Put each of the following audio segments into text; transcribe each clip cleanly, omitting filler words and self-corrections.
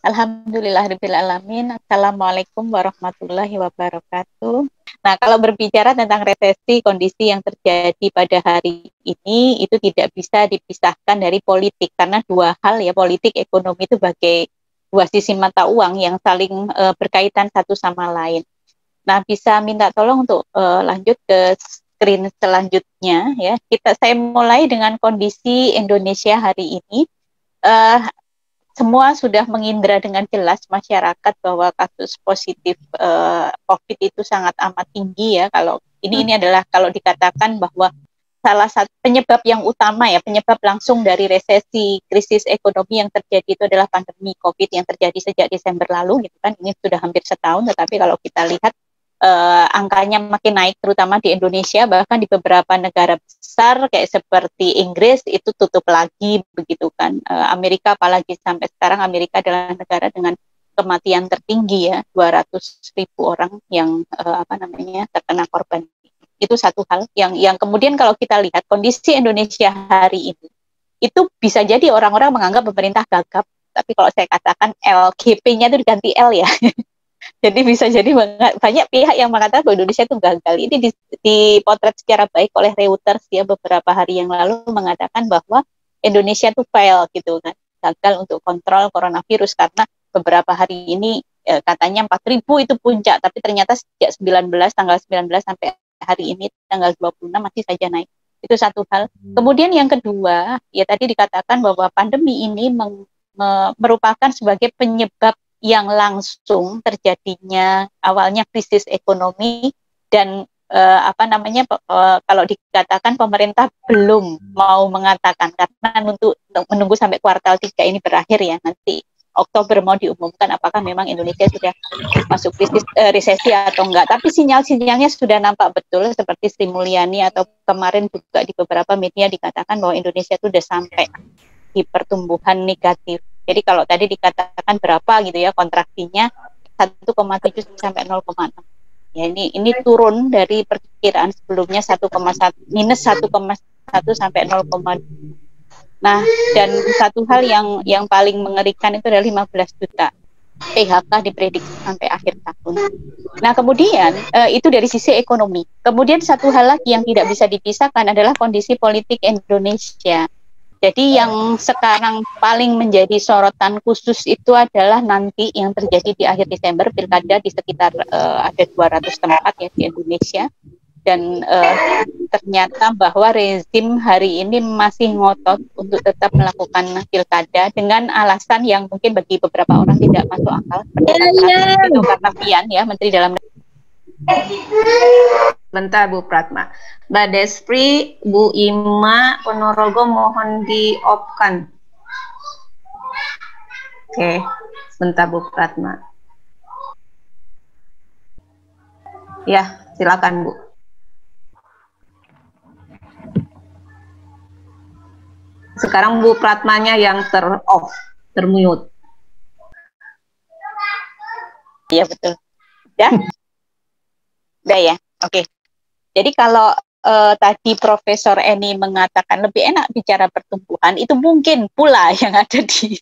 Alhamdulillahirabbil alamin. Assalamualaikum warahmatullahi wabarakatuh. Nah, kalau berbicara tentang resesi, kondisi yang terjadi pada hari ini itu tidak bisa dipisahkan dari politik karena dua hal ya, politik ekonomi itu bagai dua sisi mata uang yang saling berkaitan satu sama lain. Nah, bisa minta tolong untuk lanjut ke screen selanjutnya ya. Saya mulai dengan kondisi Indonesia hari ini. Uh, Semua sudah mengindra dengan jelas masyarakat bahwa kasus positif COVID itu sangat amat tinggi ya. Kalau ini adalah kalau dikatakan bahwa salah satu penyebab yang utama ya, penyebab langsung dari resesi krisis ekonomi yang terjadi itu adalah pandemi COVID yang terjadi sejak Desember lalu gitu kan. Ini sudah hampir setahun, tetapi kalau kita lihat angkanya makin naik terutama di Indonesia, bahkan di beberapa negara besar kayak seperti Inggris itu tutup lagi begitu kan. Amerika apalagi sampai sekarang Amerika adalah negara dengan kematian tertinggi ya, 200.000 orang yang terkena korban. Itu satu hal yang kemudian kalau kita lihat kondisi Indonesia hari ini itu bisa jadi orang-orang menganggap pemerintah gagap, tapi kalau saya katakan LGP-nya itu diganti L ya. Jadi bisa jadi banyak pihak yang mengatakan bahwa Indonesia itu gagal. Ini dipotret secara baik oleh Reuters ya beberapa hari yang lalu mengatakan bahwa Indonesia itu fail gitu kan, gagal untuk kontrol coronavirus karena beberapa hari ini katanya 4.000 itu puncak, tapi ternyata sejak tanggal 19 sampai hari ini tanggal 26 masih saja naik. Itu satu hal. Kemudian yang kedua, ya tadi dikatakan bahwa pandemi ini merupakan sebagai penyebab yang langsung terjadinya awalnya krisis ekonomi dan kalau dikatakan pemerintah belum mau mengatakan karena untuk menunggu sampai kuartal 3 ini berakhir ya, nanti Oktober mau diumumkan apakah memang Indonesia sudah masuk krisis resesi atau enggak. Tapi sinyal-sinyalnya sudah nampak betul seperti Sri Mulyani atau kemarin juga di beberapa media dikatakan bahwa Indonesia itu sudah sampai di pertumbuhan negatif. Jadi kalau tadi dikatakan berapa gitu ya kontraksinya 1,7 sampai 0,6. Ya ini turun dari perkiraan sebelumnya minus 1,1 sampai 0,2. Nah, dan satu hal yang paling mengerikan itu adalah 15 juta PHK diprediksi sampai akhir tahun. Nah, kemudian itu dari sisi ekonomi. Kemudian satu hal lagi yang tidak bisa dipisahkan adalah kondisi politik Indonesia. Jadi yang sekarang paling menjadi sorotan khusus itu adalah nanti yang terjadi di akhir Desember, pilkada di sekitar ada 200 tempat ya di Indonesia. Dan ternyata bahwa rezim hari ini masih ngotot untuk tetap melakukan pilkada dengan alasan yang mungkin bagi beberapa orang tidak masuk akal. Itu karena Pian ya, Menteri Dalam Negeri. Bentar Bu Pratma. Mbak Despri, Bu Ima, Ponorogo mohon di-off-kan. Oke, bentar Bu Pratma. Ya, silakan Bu. Sekarang Bu Pratmanya yang ter-off, termute. Iya betul. Ya? Udah ya, oke. Jadi kalau tadi Profesor Eni mengatakan lebih enak bicara pertumbuhan, itu mungkin pula yang ada di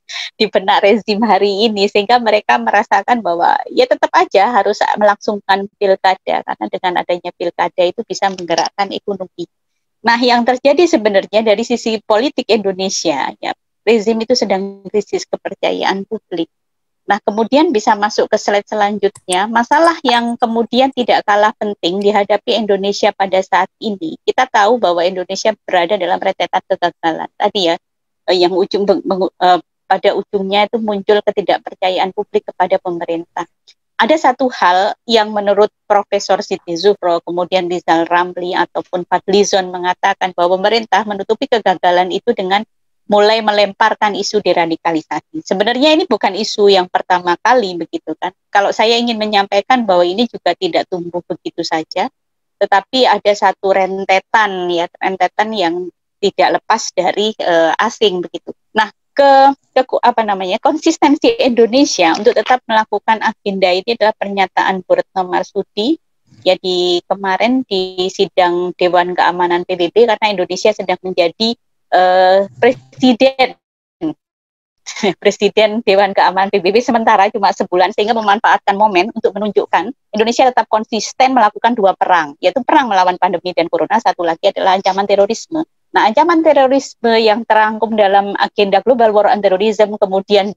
benak rezim hari ini, sehingga mereka merasakan bahwa ya tetap aja harus melangsungkan pilkada, karena dengan adanya pilkada itu bisa menggerakkan ekonomi. Nah, yang terjadi sebenarnya dari sisi politik Indonesia, ya rezim itu sedang krisis kepercayaan publik. Nah, kemudian bisa masuk ke slide selanjutnya. Masalah yang kemudian tidak kalah penting dihadapi Indonesia pada saat ini. Kita tahu bahwa Indonesia berada dalam rentetan kegagalan. Tadi ya, yang pada ujungnya itu muncul ketidakpercayaan publik kepada pemerintah. Ada satu hal yang menurut Profesor Siti Zuhro, kemudian Rizal Ramli ataupun Fadlizon mengatakan bahwa pemerintah menutupi kegagalan itu dengan mulai melemparkan isu deradikalisasi. Sebenarnya ini bukan isu yang pertama kali begitu kan. Kalau saya ingin menyampaikan bahwa ini juga tidak tumbuh begitu saja, tetapi ada satu rentetan yang tidak lepas dari asing begitu. Nah, konsistensi Indonesia untuk tetap melakukan agenda ini adalah pernyataan Bu Retno Marsudi ya kemarin di sidang Dewan Keamanan PBB, karena Indonesia sedang menjadi presiden Presiden Dewan Keamanan PBB sementara cuma sebulan, sehingga memanfaatkan momen untuk menunjukkan Indonesia tetap konsisten melakukan dua perang, yaitu perang melawan pandemi dan corona, satu lagi adalah ancaman terorisme. Nah, ancaman terorisme yang terangkum dalam agenda Global War on Terrorism kemudian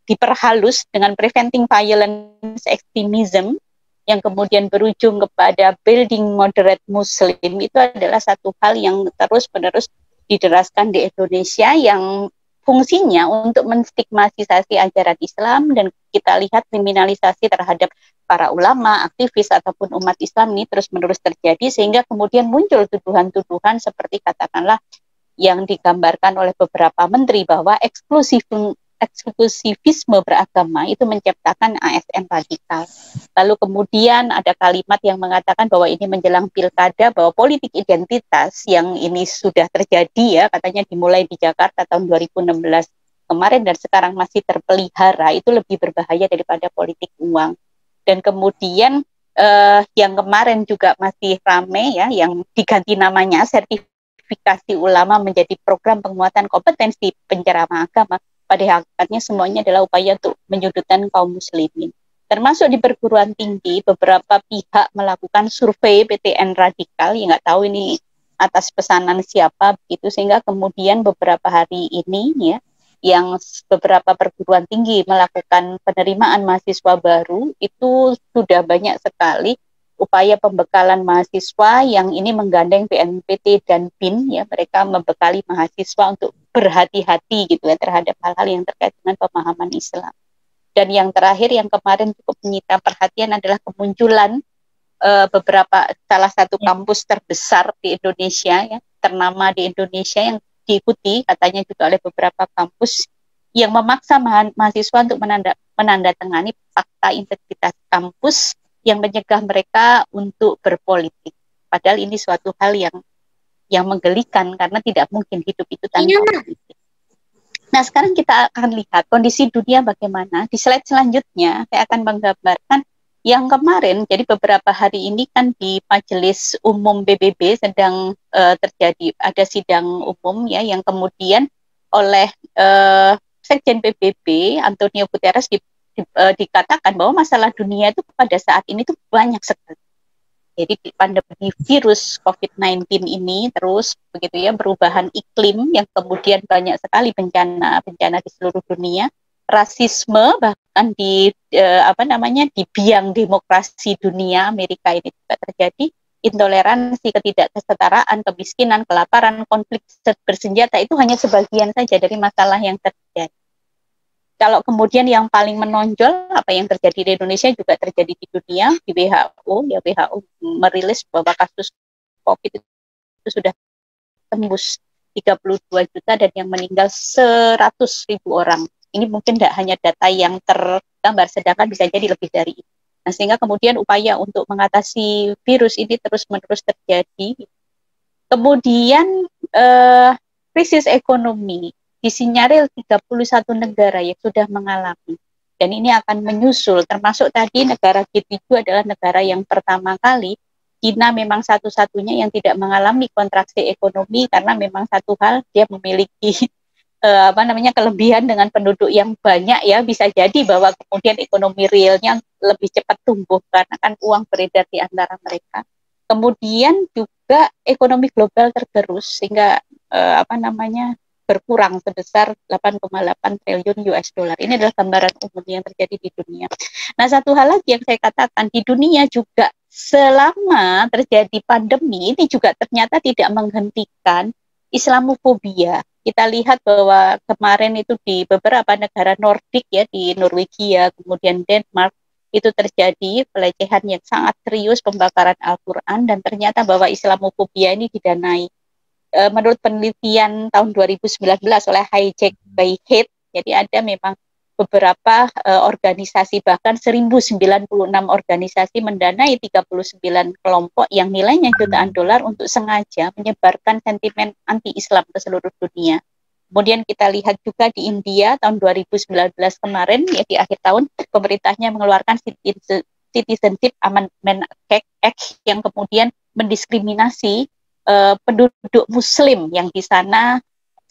diperhalus dengan preventing violence extremism yang kemudian berujung kepada building moderate Muslim, itu adalah satu hal yang terus-menerus diteraskan di Indonesia, yang fungsinya untuk menstigmatisasi ajaran Islam, dan kita lihat kriminalisasi terhadap para ulama, aktivis ataupun umat Islam ini terus-menerus terjadi, sehingga kemudian muncul tuduhan-tuduhan seperti katakanlah yang digambarkan oleh beberapa menteri bahwa eksklusivisme beragama itu menciptakan ASN radikal. Lalu kemudian ada kalimat yang mengatakan bahwa ini menjelang pilkada, bahwa politik identitas yang ini sudah terjadi ya, katanya dimulai di Jakarta tahun 2016 kemarin dan sekarang masih terpelihara, itu lebih berbahaya daripada politik uang. Dan kemudian yang kemarin juga masih rame ya, yang diganti namanya sertifikasi ulama menjadi program penguatan kompetensi penceramah agama. Pada hakikatnya semuanya adalah upaya untuk menyudutkan kaum muslimin. Termasuk di perguruan tinggi, beberapa pihak melakukan survei PTN radikal, yang nggak tahu ini atas pesanan siapa, begitu, sehingga kemudian beberapa hari ini ya, yang beberapa perguruan tinggi melakukan penerimaan mahasiswa baru, itu sudah banyak sekali upaya pembekalan mahasiswa yang ini menggandeng BNPT dan BIN ya, mereka membekali mahasiswa untuk berhati-hati gitu ya terhadap hal-hal yang terkait dengan pemahaman Islam. Dan yang terakhir yang kemarin cukup menyita perhatian adalah kemunculan beberapa salah satu kampus terbesar di Indonesia ya, ternama di Indonesia, yang diikuti katanya juga oleh beberapa kampus yang memaksa mahasiswa untuk menandatangani fakta integritas kampus yang mencegah mereka untuk berpolitik. Padahal ini suatu hal yang menggelikan, karena tidak mungkin hidup itu tanpa politik. Nah, sekarang kita akan lihat kondisi dunia bagaimana. Di slide selanjutnya saya akan menggambarkan yang kemarin, jadi beberapa hari ini kan di Majelis Umum PBB sedang terjadi, ada sidang umum ya, yang kemudian oleh Sekjen PBB Antonio Guterres dikatakan bahwa masalah dunia itu pada saat ini tuh banyak sekali. Jadi pandemi virus COVID-19 ini terus begitu ya, perubahan iklim yang kemudian banyak sekali bencana di seluruh dunia, rasisme bahkan di di biang demokrasi dunia Amerika ini juga terjadi, intoleransi, ketidaksetaraan, kemiskinan, kelaparan, konflik bersenjata, itu hanya sebagian saja dari masalah yang terjadi. Kalau kemudian yang paling menonjol apa yang terjadi di Indonesia juga terjadi di dunia, di WHO ya, WHO merilis bahwa kasus COVID itu sudah tembus 32 juta dan yang meninggal 100.000 orang. Ini mungkin tidak hanya data yang tergambar, sedangkan bisa jadi lebih dari itu. Nah, sehingga kemudian upaya untuk mengatasi virus ini terus-menerus terjadi. Kemudian krisis ekonomi disinyalir 31 negara yang sudah mengalami, dan ini akan menyusul, termasuk tadi negara G7 adalah negara yang pertama kali. China memang satu-satunya yang tidak mengalami kontraksi ekonomi, karena memang satu hal, dia memiliki kelebihan dengan penduduk yang banyak ya, bisa jadi bahwa kemudian ekonomi realnya lebih cepat tumbuh karena kan uang beredar di antara mereka. Kemudian juga ekonomi global tergerus sehingga berkurang sebesar 8,8 triliun US dollar. Ini adalah gambaran umum yang terjadi di dunia. Nah, satu hal lagi yang saya katakan, di dunia juga selama terjadi pandemi ini juga ternyata tidak menghentikan Islamofobia. Kita lihat bahwa kemarin itu di beberapa negara Nordik ya, di Norwegia, kemudian Denmark, itu terjadi pelecehan yang sangat serius, pembakaran Al-Quran, dan ternyata bahwa Islamofobia ini didanai. Menurut penelitian tahun 2019 oleh Hijack by Hate, jadi ada memang beberapa organisasi, bahkan 1096 organisasi mendanai 39 kelompok yang nilainya jutaan dolar untuk sengaja menyebarkan sentimen anti-Islam ke seluruh dunia. Kemudian kita lihat juga di India tahun 2019 kemarin, ya di akhir tahun, pemerintahnya mengeluarkan Citizenship Amendment Act yang kemudian mendiskriminasi penduduk Muslim yang di sana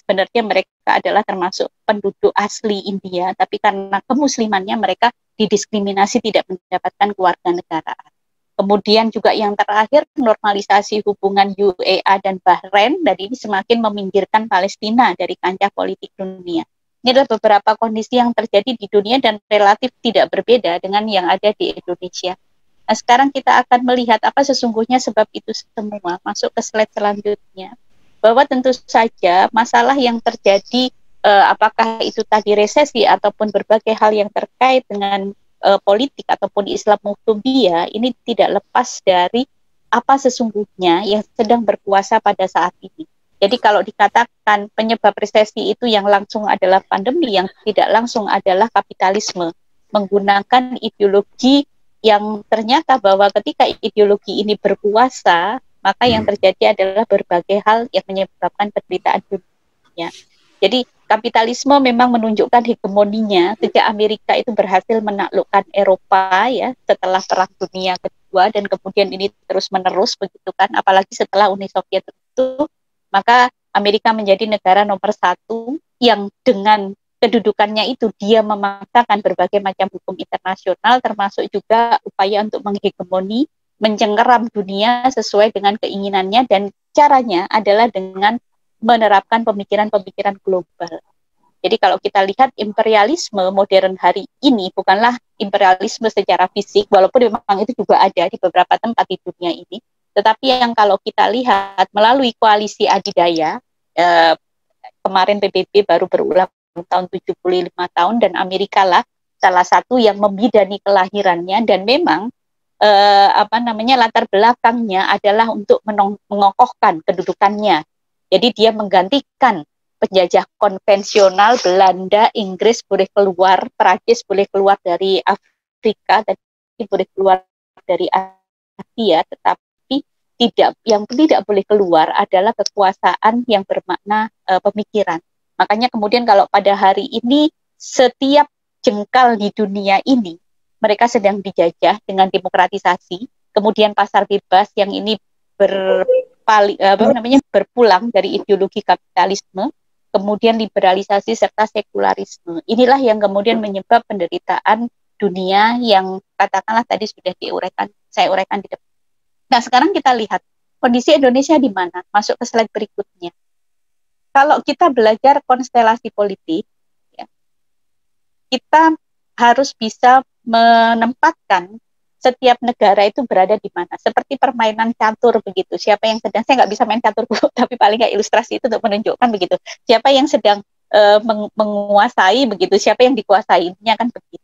sebenarnya mereka adalah termasuk penduduk asli India, tapi karena kemuslimannya mereka didiskriminasi tidak mendapatkan kewarganegaraan. Kemudian juga yang terakhir, normalisasi hubungan UAE dan Bahrain, dan ini semakin meminggirkan Palestina dari kancah politik dunia. Ini adalah beberapa kondisi yang terjadi di dunia dan relatif tidak berbeda dengan yang ada di Indonesia. Nah, sekarang kita akan melihat apa sesungguhnya sebab itu semua. Masuk ke slide selanjutnya. Bahwa tentu saja masalah yang terjadi, apakah itu tadi resesi ataupun berbagai hal yang terkait dengan politik ataupun Islamofobia, ini tidak lepas dari apa sesungguhnya yang sedang berkuasa pada saat ini. Jadi kalau dikatakan penyebab resesi itu yang langsung adalah pandemi, yang tidak langsung adalah kapitalisme, menggunakan ideologi yang ternyata bahwa ketika ideologi ini berkuasa, maka yang terjadi adalah berbagai hal yang menyebabkan penderitaan dunia. Jadi kapitalisme memang menunjukkan hegemoninya sejak Amerika itu berhasil menaklukkan Eropa ya setelah Perang Dunia Kedua, dan kemudian ini terus menerus begitu kan, apalagi setelah Uni Soviet itu, maka Amerika menjadi negara nomor satu yang dengan kedudukannya itu dia memaksakan berbagai macam hukum internasional, termasuk juga upaya untuk menghegemoni, mencengkeram dunia sesuai dengan keinginannya, dan caranya adalah dengan menerapkan pemikiran-pemikiran global. Jadi kalau kita lihat imperialisme modern hari ini bukanlah imperialisme secara fisik, walaupun memang itu juga ada di beberapa tempat di dunia ini, tetapi yang kalau kita lihat melalui koalisi adidaya, kemarin PBB baru berulang tahun 75 tahun, dan Amerika lah salah satu yang membidani kelahirannya, dan memang latar belakangnya adalah untuk mengokohkan kedudukannya. Jadi dia menggantikan penjajah konvensional Belanda, Inggris boleh keluar, Perancis boleh keluar dari Afrika, dan boleh keluar dari Asia, tetapi yang tidak boleh keluar adalah kekuasaan yang bermakna pemikiran. Makanya kemudian kalau pada hari ini setiap jengkal di dunia ini mereka sedang dijajah dengan demokratisasi, kemudian pasar bebas yang ini berpulang dari ideologi kapitalisme, kemudian liberalisasi serta sekularisme. Inilah yang kemudian menyebab penderitaan dunia yang katakanlah tadi sudah saya uraikan di depan. Nah, sekarang kita lihat kondisi Indonesia di mana. Masuk ke slide berikutnya. Kalau kita belajar konstelasi politik, ya, kita harus bisa menempatkan setiap negara itu berada di mana, seperti permainan catur begitu. Siapa yang sedang, saya nggak bisa main catur tapi paling nggak ilustrasi itu untuk menunjukkan begitu. Siapa yang sedang menguasai begitu, siapa yang dikuasainya kan begitu.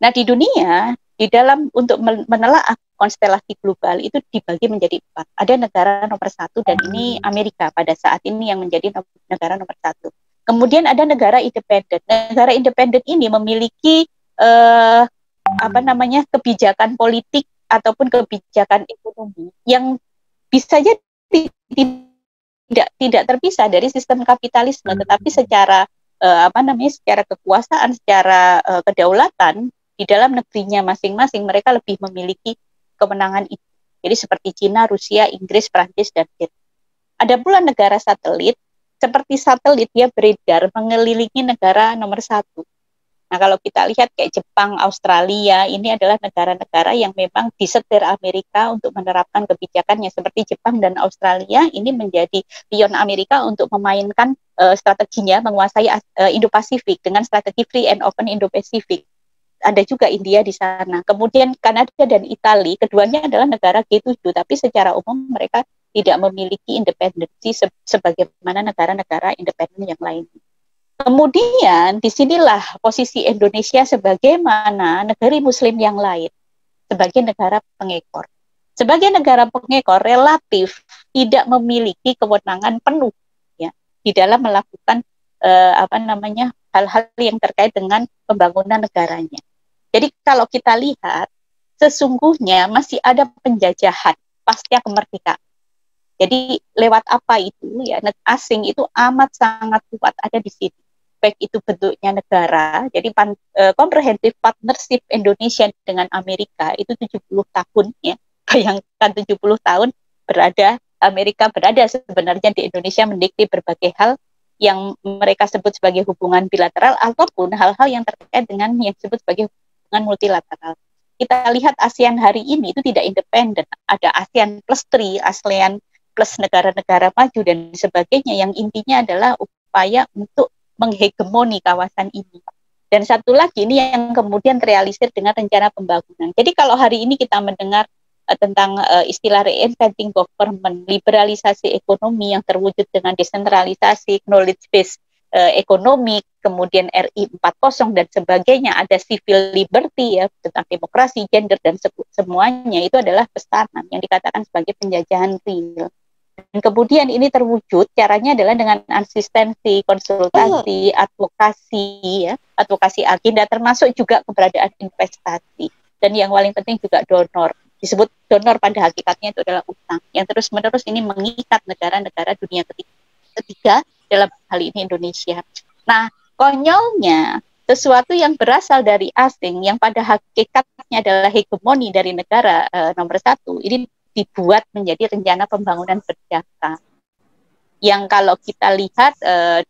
Nah di dunia, di dalam untuk menelaah konstelasi global itu dibagi menjadi 4. Ada negara nomor 1 dan ini Amerika pada saat ini yang menjadi negara nomor 1. Kemudian ada negara independen. Negara independen ini memiliki kebijakan politik ataupun kebijakan ekonomi yang bisa jadi tidak terpisah dari sistem kapitalisme, tetapi secara secara kekuasaan, secara kedaulatan di dalam negerinya masing-masing mereka lebih memiliki kemenangan itu. Jadi seperti Cina, Rusia, Inggris, Prancis, dan Vietnam. Ada pula negara satelit, seperti satelit dia beredar mengelilingi negara nomor 1. Nah, kalau kita lihat kayak Jepang, Australia, ini adalah negara-negara yang memang disetir Amerika untuk menerapkan kebijakannya. Seperti Jepang dan Australia, ini menjadi pion Amerika untuk memainkan strateginya menguasai Indo-Pasifik dengan strategi Free and Open Indo-Pasifik. Ada juga India di sana. Kemudian Kanada dan Italia, keduanya adalah negara G7, tapi secara umum mereka tidak memiliki independensi sebagaimana negara-negara independen yang lainnya. Kemudian disinilah posisi Indonesia sebagaimana negara Muslim yang lain, sebagai negara pengekor. Sebagai negara pengekor relatif tidak memiliki kewenangan penuh ya di dalam melakukan hal-hal yang terkait dengan pembangunan negaranya. Jadi kalau kita lihat sesungguhnya masih ada penjajahan pasca kemerdekaan. Jadi lewat apa itu ya, asing itu amat sangat kuat ada di sini. Baik itu bentuknya negara, jadi comprehensive partnership Indonesia dengan Amerika itu 70 tahun ya. Bayangkan 70 tahun Amerika berada sebenarnya di Indonesia mendikte berbagai hal, yang mereka sebut sebagai hubungan bilateral ataupun hal-hal yang terkait dengan yang disebut sebagai hubungan multilateral. Kita lihat ASEAN hari ini itu tidak independen, ada ASEAN plus 3, ASEAN plus negara-negara maju dan sebagainya, yang intinya adalah upaya untuk menghegemoni kawasan ini. Dan satu lagi ini yang kemudian terrealisir dengan rencana pembangunan. Jadi kalau hari ini kita mendengar tentang istilah reinventing government, liberalisasi ekonomi yang terwujud dengan desentralisasi, knowledge based ekonomi, kemudian RI 4.0 dan sebagainya, ada civil liberty ya tentang demokrasi, gender dan semuanya, itu adalah pesanan yang dikatakan sebagai penjajahan real. Dan kemudian ini terwujud caranya adalah dengan asistensi, konsultasi, advokasi ya, advokasi agenda termasuk juga keberadaan investasi. Dan yang paling penting juga donor. Disebut donor pada hakikatnya itu adalah utang yang terus-menerus ini mengikat negara-negara dunia ketiga dalam hal ini Indonesia. Nah, konyolnya sesuatu yang berasal dari asing yang pada hakikatnya adalah hegemoni dari negara nomor satu ini dibuat menjadi rencana pembangunan berjangka. Yang kalau kita lihat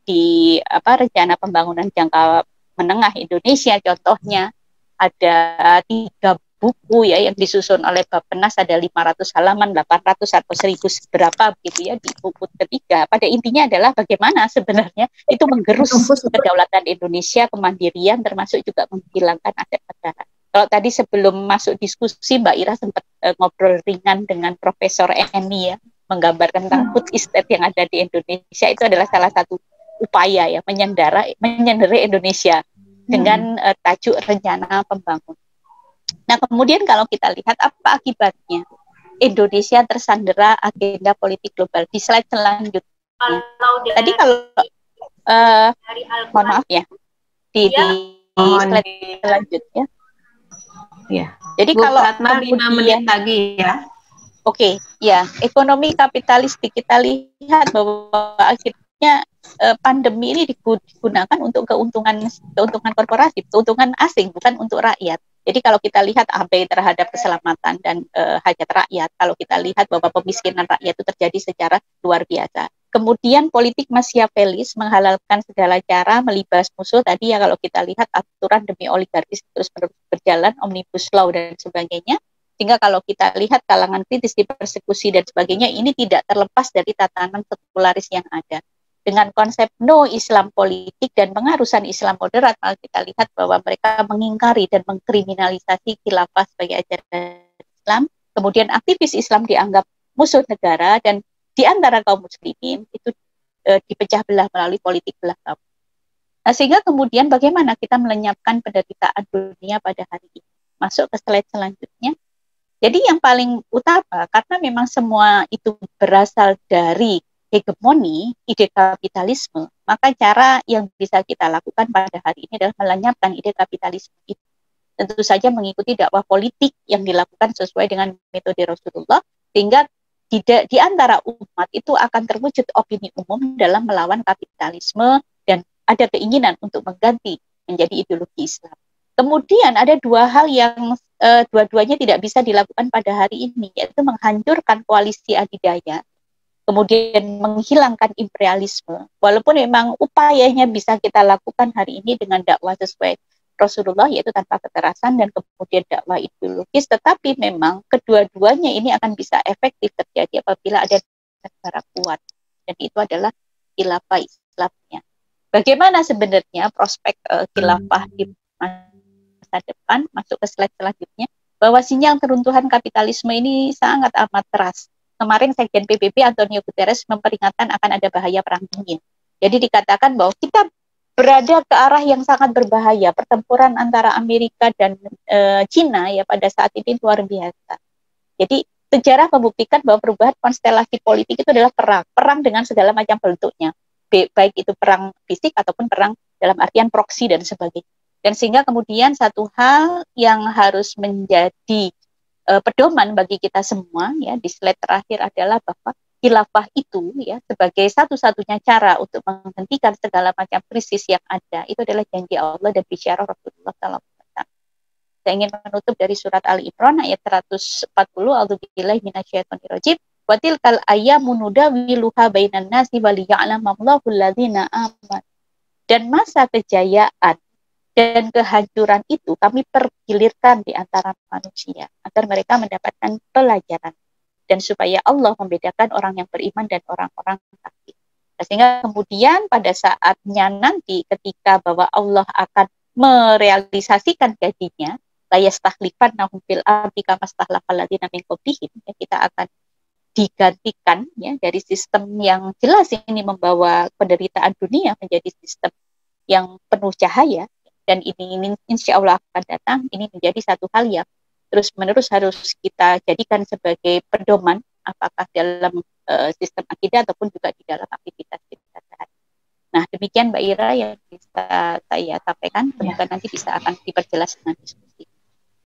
di rencana pembangunan jangka menengah Indonesia, contohnya ada 3 buku ya yang disusun oleh Bappenas, ada 500 halaman, 800 atau 1000 berapa begitu ya di buku ketiga. Pada intinya adalah bagaimana sebenarnya itu menggerus kedaulatan Indonesia, kemandirian, termasuk juga menghilangkan aset negara. Kalau tadi sebelum masuk diskusi Mbak Ira sempat ngobrol ringan dengan Profesor Eni ya, menggambarkan tentang food estate yang ada di Indonesia, itu adalah salah satu upaya ya menyenderai Indonesia dengan tajuk rencana pembangunan. Nah, kemudian kalau kita lihat apa akibatnya, Indonesia tersandera agenda politik global. Di slide selanjutnya. Tadi kalau mohon maaf ya, di slide selanjutnya. Ya. Jadi Bu, kalau kemudian 5 menit lagi ya. Oke, ya, ekonomi kapitalistik kita lihat bahwa akhirnya pandemi ini digunakan untuk keuntungan korporasi, keuntungan asing, bukan untuk rakyat. Jadi kalau kita lihat abai terhadap keselamatan dan hajat rakyat, kalau kita lihat bahwa pemiskinan rakyat itu terjadi secara luar biasa. Kemudian politik Machiavellis menghalalkan segala cara melibas musuh tadi ya, kalau kita lihat aturan demi oligarkis terus berjalan, omnibus law dan sebagainya. Sehingga kalau kita lihat kalangan kritis dipersekusi dan sebagainya, ini tidak terlepas dari tatanan sekularis yang ada. Dengan konsep no Islam politik dan pengharusan Islam moderat, malah kita lihat bahwa mereka mengingkari dan mengkriminalisasi khilafah sebagai ajaran Islam. Kemudian aktivis Islam dianggap musuh negara, dan di antara kaum muslimin itu dipecah belah melalui politik belah kaum. Nah, sehingga kemudian bagaimana kita melenyapkan penderitaan dunia pada hari ini? Masuk ke slide selanjutnya. Jadi yang paling utama, karena memang semua itu berasal dari hegemoni, ide kapitalisme, maka cara yang bisa kita lakukan pada hari ini adalah melenyapkan ide kapitalisme itu. Tentu saja mengikuti dakwah politik yang dilakukan sesuai dengan metode Rasulullah, sehingga di antara umat itu akan terwujud opini umum dalam melawan kapitalisme dan ada keinginan untuk mengganti menjadi ideologi Islam. Kemudian ada 2 hal yang dua-duanya tidak bisa dilakukan pada hari ini, yaitu menghancurkan koalisi adidaya, kemudian menghilangkan imperialisme. Walaupun memang upayanya bisa kita lakukan hari ini dengan dakwah sesuai Rasulullah, yaitu tanpa kekerasan dan kemudian dakwah ideologis, tetapi memang kedua-duanya ini akan bisa efektif terjadi apabila ada negara kuat, dan itu adalah khilafah Islamnya. Bagaimana sebenarnya prospek khilafah di masa depan? Masuk ke slide selanjutnya, bahwa sinyal keruntuhan kapitalisme ini sangat amat keras. Kemarin Sekjen PBB Antonio Guterres memperingatkan akan ada bahaya perang dingin. Jadi dikatakan bahwa kita berada ke arah yang sangat berbahaya. Pertempuran antara Amerika dan Cina ya pada saat ini luar biasa. Jadi sejarah membuktikan bahwa perubahan konstelasi politik itu adalah perang dengan segala macam bentuknya, baik itu perang fisik ataupun perang dalam artian proksi dan sebagainya. Dan sehingga kemudian satu hal yang harus menjadi pedoman bagi kita semua ya di slide terakhir adalah bahwa khilafah itu ya sebagai satu-satunya cara untuk menghentikan segala macam krisis yang ada, itu adalah janji Allah dan bisyarah Rasulullah SAW. Saya ingin menutup dari surat Ali Imran ayat 140, A'udzubillahi minasyaitonirrajim, Wa tilkal ayyamu nudawiluha bainan nasi waliya'lamallahu alladzina amanu. Dan masa kejayaan dan kehancuran itu kami pergilirkan di antara manusia agar mereka mendapatkan pelajaran dan supaya Allah membedakan orang yang beriman dan orang-orang kafir. Sehingga kemudian pada saatnya nanti ketika bahwa Allah akan merealisasikan janjinya, la yastakhlifannahum fil ardi kama stakhlafal ladzina min qablihim, kita akan digantikan ya dari sistem yang jelas ini membawa penderitaan dunia menjadi sistem yang penuh cahaya, dan ini insya Allah akan datang. Ini menjadi satu hal yang terus-menerus harus kita jadikan sebagai pedoman apakah dalam sistem akidah ataupun juga di dalam aktivitas kita sehari. Nah, demikian Mbak Ira yang bisa saya sampaikan. Semoga nanti bisa akan diperjelas dengan diskusi.